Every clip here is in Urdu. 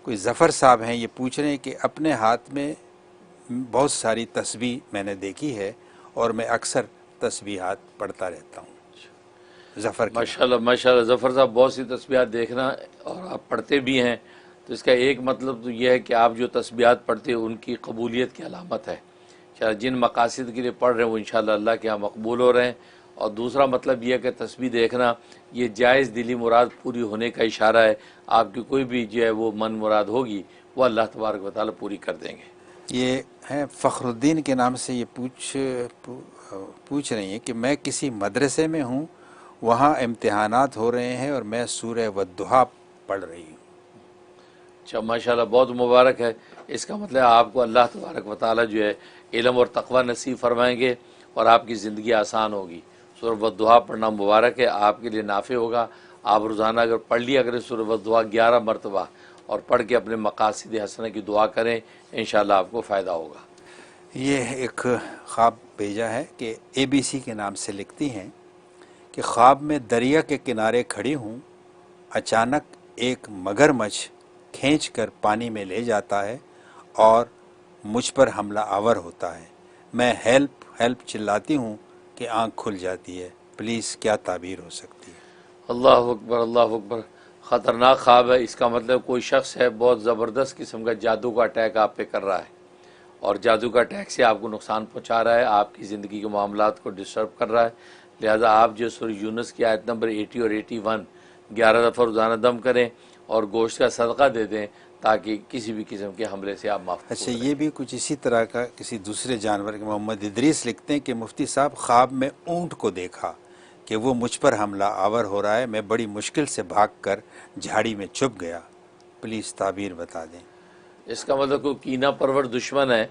کوئی ظفر صاحب ہیں، یہ پوچھ رہے ہیں کہ اپنے ہاتھ میں بہت ساری تسبیح میں نے دیکھی ہے اور میں اکثر تسبیحات پڑھتا رہتا ہوں. ظفر کی ماشاءاللہ ماشاءاللہ ظفر صاحب، بہت سی تسبیحات دیکھنا اور آپ پڑھتے بھی ہیں، تو اس کا ایک مطلب تو یہ ہے کہ آپ جو تسبیحات پڑھتے ہیں ان کی قبولیت کی علامت ہے. جن مقاصد کے لیے پڑھ رہے ہیں وہ انشاءاللہ اللہ کے ہاں مقبول ہو رہے ہیں. اور دوسرا مطلب یہ ہے کہ تسبیح دیکھنا یہ جائز دلی مراد پوری ہونے کا اشارہ ہے. آپ کی کوئی بھی جو ہے وہ من مراد ہوگی وہ اللہ تبارک و تعالیٰ پوری کر دیں گے. یہ ہیں فخر الدین کے نام سے، یہ پوچھ رہی ہیں کہ میں کسی مدرسے میں ہوں، وہاں امتحانات ہو رہے ہیں اور میں سورہ والضحیٰ پڑھ رہی ہوں. اچھا ماشاءاللہ، بہت مبارک ہے. اس کا مطلب آپ کو اللہ تبارک و تعالیٰ جو ہے علم اور تقوی نصیب فرمائیں گے اور آپ کی زندگی آسان ہوگی. سورہ والضحیٰ پڑھنا مبارک ہے، آپ کے لیے نافع ہوگا. آپ روزانہ اگر پڑھ لیا کریں سورہ والضحیٰ 11 مرتبہ اور پڑھ کے اپنے مقاصد حسنہ کی دعا کریں، انشاءاللہ آپ کو فائدہ ہوگا. یہ ایک خواب بھیجا ہے کہ ABC کے نام سے لکھتی ہیں کہ خواب میں دریا کے کنارے کھڑی ہوں، اچانک ایک مگرمچھ کھینچ کر پانی میں لے جاتا ہے اور مجھ پر حملہ آور ہوتا ہے. میں ہیلپ ہیلپ چلاتی ہوں کہ آنکھ کھل جاتی ہے. پلیز کیا تعبیر ہو سکتی ہے؟ اللہ اکبر اللہ اکبر، خطرناک خواب ہے. اس کا مطلب کوئی شخص ہے بہت زبردست قسم کا جادو کا اٹیک آپ پہ کر رہا ہے اور جادو کا اٹیک سے آپ کو نقصان پہنچا رہا ہے، آپ کی زندگی کے معاملات کو ڈسٹرب کر رہا ہے. لہذا آپ جو سورہ یونس کی آیت نمبر 80 اور 81 11 دفعہ روزانہ دم کریں اور گوشت کا صدقہ دے دیں تاکہ کسی بھی قسم کے حملے سے آپ محفوظ اچھا، رہیں. یہ بھی کچھ اسی طرح کا کسی دوسرے جانور کے محمد ادریس لکھتے ہیں کہ مفتی صاحب خواب میں اونٹ کو دیکھا کہ وہ مجھ پر حملہ آور ہو رہا ہے. میں بڑی مشکل سے بھاگ کر جھاڑی میں چھپ گیا. پلیز تعبیر بتا دیں. اس کا مطلب کوئی کینہ پرور دشمن ہے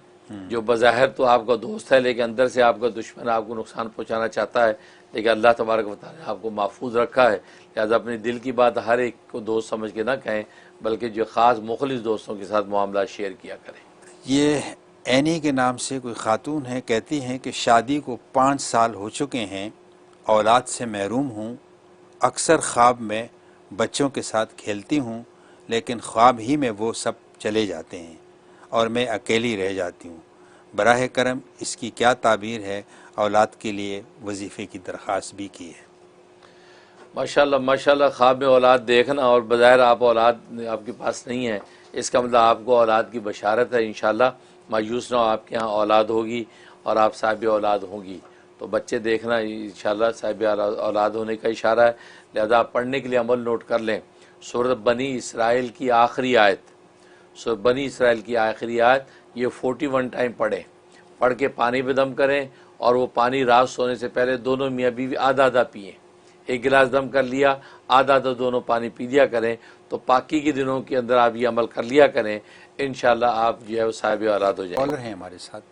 جو بظاہر تو آپ کا دوست ہے لیکن اندر سے آپ کا دشمن آپ کو نقصان پہنچانا چاہتا ہے، لیکن اللہ تبارک و تعالیٰ نے آپ کو محفوظ رکھا ہے. لہٰذا اپنے دل کی بات ہر ایک کو دوست سمجھ کے نہ کہیں، بلکہ جو خاص مخلص دوستوں کے ساتھ معاملات شیئر کیا کریں. یہ اینی کے نام سے کوئی خاتون ہے، کہتی ہیں کہ شادی کو 5 سال ہو چکے ہیں، اولاد سے محروم ہوں. اکثر خواب میں بچوں کے ساتھ کھیلتی ہوں لیکن خواب ہی میں وہ سب چلے جاتے ہیں اور میں اکیلی رہ جاتی ہوں. براہ کرم اس کی کیا تعبیر ہے؟ اولاد کے لیے وظیفے کی درخواست بھی کی ہے. ماشاءاللہ ماشاءاللہ، خواب میں اولاد دیکھنا اور بظاہر آپ اولاد آپ کے پاس نہیں ہے، اس کا مطلب آپ کو اولاد کی بشارت ہے. انشاءاللہ مایوس نہ ہو، آپ کے ہاں اولاد ہوگی اور آپ صاحب اولاد ہوں گی. تو بچے دیکھنا انشاءاللہ صاحب اولاد ہونے کا اشارہ ہے. لہذا آپ پڑھنے کے لیے عمل نوٹ کر لیں. سورۃ بنی اسرائیل کی آخری آیت، سورۃ بنی اسرائیل کی آخری آیت یہ 41 ٹائم پڑھیں. پڑھ کے پانی پہ دم کریں اور وہ پانی رات سونے سے پہلے دونوں میاں بیوی آدھا آدھا پئیں. ایک گلاس دم کر لیا، آدھا آدھا دونوں پانی پی لیا کریں. تو پاکی کے دنوں کے اندر آپ یہ عمل کر لیا کریں، انشاءاللہ آپ جو ہے وہ صاحب اولاد ہو جائیں. کالر ہیں ہمارے ساتھ.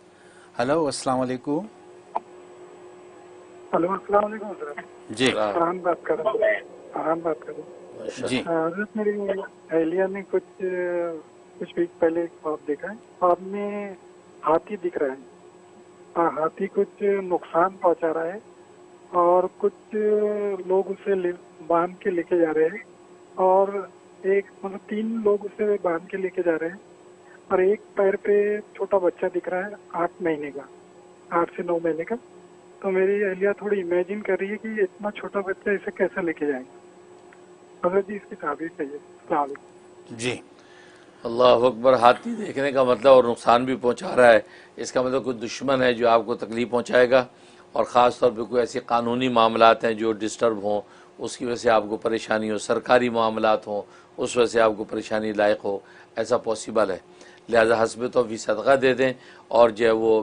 ہلو، السلام علیکم. ہلو، السلام علیکم حضرت. جی فرحان بات کر رہا ہوں. جی حضرت میری اہلیہ نے کچھ ویک پہلے ایک خواب دیکھا ہے. خواب میں ہاتھی دکھ رہا ہے اور ہاتھی کچھ نقصان پہنچا رہا ہے اور کچھ لوگ اسے باندھ کے لے کے جا رہے ہیں اور ایک 3 لوگ اسے باندھ کے لے کے جا رہے ہیں اور ایک پیر پہ چھوٹا بچہ دکھ رہا ہے 8 مہینے کا، 8 سے 9 مہینے کا. تو میری اہلیہ تھوڑی امیجن کر رہی ہے کہ اتنا چھوٹا بچہ اسے کیسے لے کے جائیں گے. حضرت جی اس کی تعبیر چاہیے. السلام علیکم. جی اللہ اکبر. ہاتھی دیکھنے کا مطلب اور نقصان بھی پہنچا رہا ہے، اس کا مطلب کوئی دشمن ہے جو آپ کو تکلیف پہنچائے گا اور خاص طور پہ کوئی ایسی قانونی معاملات ہیں جو ڈسٹرب ہوں، اس کی وجہ سے آپ کو پریشانی ہو، سرکاری معاملات ہوں اس وجہ سے آپ کو پریشانی لائق ہو، ایسا پاسبل ہے. لہذا حسب توفیق صدقہ دے دیں اور جو ہے وہ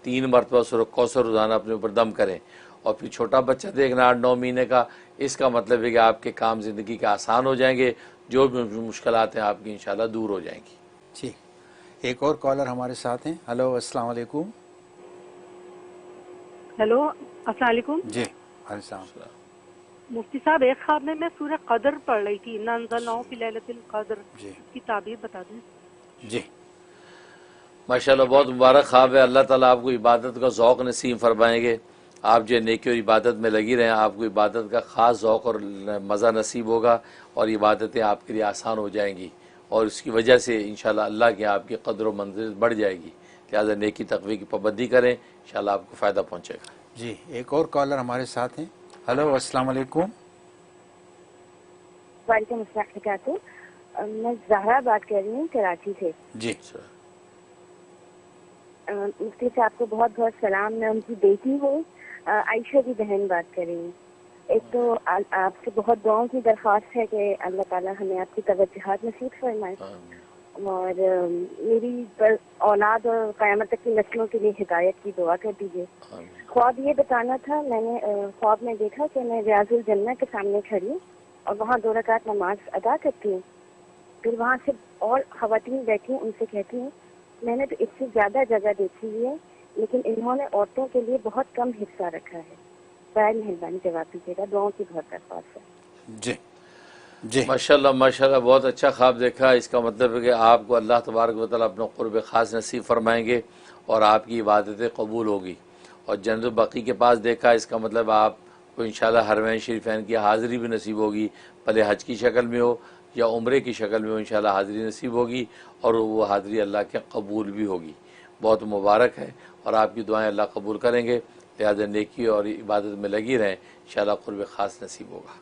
3 مرتبہ سورۃ کوثر روزانہ اپنے اوپر دم کریں. اور پھر چھوٹا بچہ دیکھنا 8-9 مہینے کا، اس کا مطلب ہے کہ آپ کے کام زندگی کے آسان ہو جائیں گے، جو بھی مشکلات ہیں آپ کی انشاءاللہ دور ہو جائیں گی. ٹھیک. ایک اور کالر ہمارے ساتھ ہیں. ہلو، السلام علیکم. ہیلو، السلام علیکم. جی وعلیکم السلام. مفتی صاحب، ایک خواب میں سورہ قدر پڑھ رہی تھی، انا انزلناہ فی لیلۃ القدر، جی اس کی تعبیر بتا دیں. جی ماشاءاللہ بہت مبارک خواب ہے. اللہ تعالیٰ آپ کو عبادت کا ذوق نصیب فرمائیں گے. آپ جو نیکی اور عبادت میں لگی رہیں، آپ کو عبادت کا خاص ذوق اور مزہ نصیب ہوگا اور عبادتیں آپ کے لیے آسان ہو جائیں گی اور اس کی وجہ سے انشاءاللہ اللہ کے آپ کی قدر و منزلت بڑھ جائے گی. لہٰذا نیکی تقوی کی پابندی کریں، انشاءاللہ آپ کو فائدہ پہنچے گا. جی ایک اور کالر ہمارے ساتھ ہیں. ہلو السلام علیکم. وعلیکم السلام وبرکاتہ. میں زہرا بات کر رہی ہوں کراچی سے. جی مفتی صاحب کو بہت بہت سلام. میں ان کی بیٹی ہوں، عائشہ کی بہن بات کر رہی ہوں. ایک تو آپ سے بہت دعاؤں کی درخواست ہے کہ اللہ تعالیٰ ہمیں آپ کی توجہات نصیب فرمائے، اور میری اولاد اور قیامت تک کی نسلوں کے لیے ہدایت کی دعا کر دیجیے. خواب یہ بتانا تھا، میں نے خواب میں دیکھا کہ میں ریاض الجنہ کے سامنے کھڑی ہوں اور وہاں 2 رکعت نماز ادا کرتی ہوں. پھر وہاں سے اور خواتین بیٹھی ہیں، ان سے کہتی ہوں میں نے تو اس سے زیادہ جگہ دیکھی ہوئی ہے، لیکن انہوں نے عورتوں کے لیے بہت کم حصہ رکھا ہے. برائے مہربانی جواب دیجیے گا. دعاؤں کی بہت درخواست ہے. جی جی ماشاءاللہ ماشاءاللہ، بہت اچھا خواب دیکھا. اس کا مطلب ہے کہ آپ کو اللہ تبارک و تعالیٰ اپنا قرب خاص نصیب فرمائیں گے اور آپ کی عبادتیں قبول ہوگی. اور جنت البقیع کے پاس دیکھا، اس کا مطلب آپ کو انشاءاللہ حرمین شریفین کی حاضری بھی نصیب ہوگی، بھلے حج کی شکل میں ہو یا عمرے کی شکل میں ہو، انشاءاللہ حاضری نصیب ہوگی اور وہ حاضری اللہ کے قبول بھی ہوگی. بہت مبارک ہے اور آپ کی دعائیں اللہ قبول کریں گے. لہٰذا نیکی اور عبادت میں لگی رہیں، انشاءاللہ قرب خاص نصیب ہوگا.